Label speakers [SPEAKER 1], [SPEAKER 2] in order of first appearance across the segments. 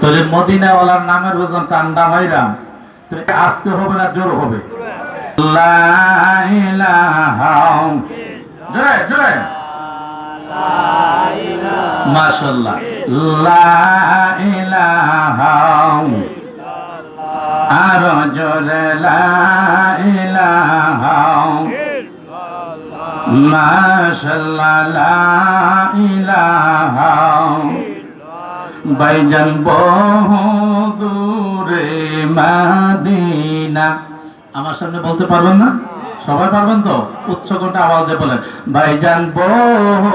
[SPEAKER 1] যদি মদিনাওয়ালার নামের ওজন টান্ডা হইরাম তুমি আসতে হবে না জোর হবে লা ইলাহা জোরে জোরে মাশাআল্লাহ লা ইলাহা আর জোরে লা ইলাহা মাশাআল্লাহ লা ইলাহা ভাইজান বহু দূরে মদিনা আমার সামনে বলতে পারবেন না সবাই পারবেন তো উচ্চ কণ্ঠে আওয়াজ দিয়ে বলেন ভাইজান বহু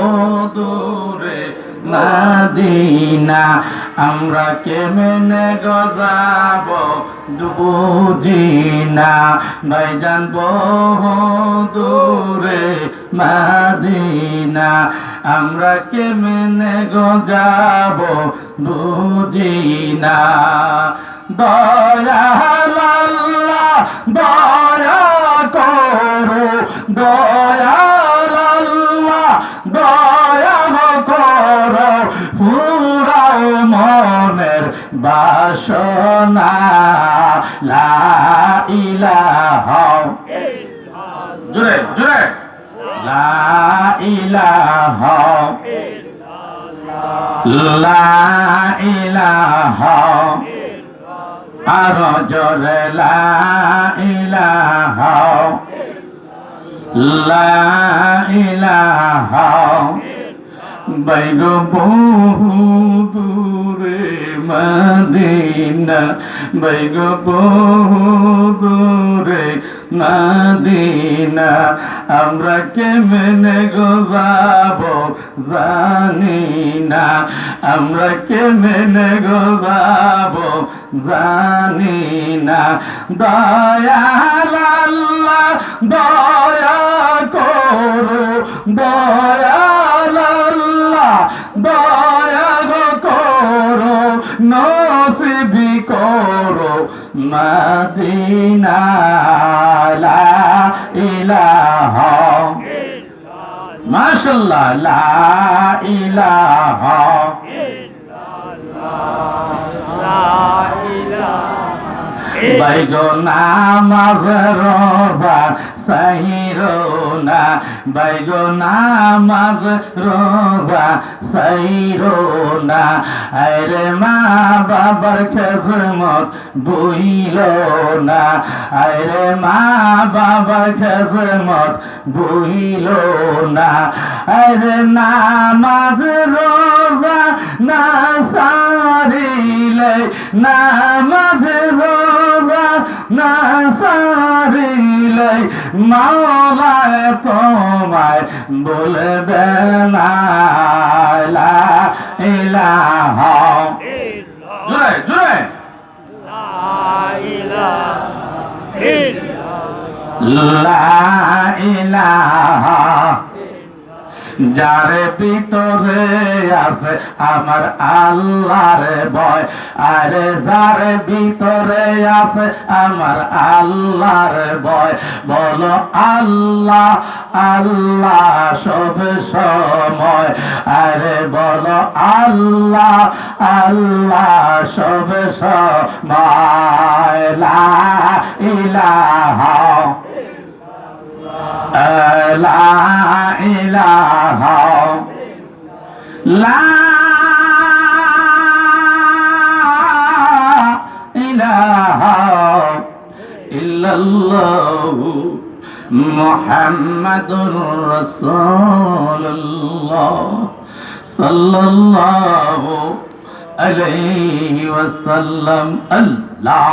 [SPEAKER 1] দূরে মদিনা আমরা কেমনে গজাব বুঝি না ভাইজান বহু দূরে মদিনা আমরা কেমনে গজাব বুঝি না দয়াল আল্লাহ দয়া করো দয়াল আল্লাহ দয়া করো পুরাও মনের বাসনা লা ইলাহা জোরে জোরে লা ইলাহা লা ইলাহা আর জোরে লা ইলাহা লা ইলাহা বাইগো বহু দূরে মদিনা বাইগো বহু দূরে মদিনা আমরা কেমনে গজাব জানি না আমরা কেমনে গজাব জানি না দয়াল আল্লাহ দয়া করো দয়াল আল্লাহ দয়া করো নসিবি করো মদিনা লা ইলাহা মাশাআল্লাহ লা ইলাহা বাইগো নামাজ রোজা সাইরো না বাইগো নামাজ রোজা সাইরো না আরে মা বাবার খেজমত বইলো না আরে মা বাবার খেজমত বইলো না আরে নামাজ রোজা না সারিলে নামাজ রোজা না সারিলে মাওলায় তোমায় বলবে না লা ইলাহা জোরে জোরে লা ইলাহা যার ভিতরে আছে আমার আল্লাহর ভয় আরে যার ভিতরে আছে আমার আল্লাহর ভয় বলো আল্লাহ আল্লাহ সব সময় আরে বলো আল্লাহ আল্লাহ সব সময় লা ইলাহা লা ইলাহা লা ইলাহা ইল্লাল্লাহু মুহাম্মাদুর রাসূলুল্লাহ সাল্লাল্লাহু আলাইহি ওয়াসাল্লাম আল্লাহ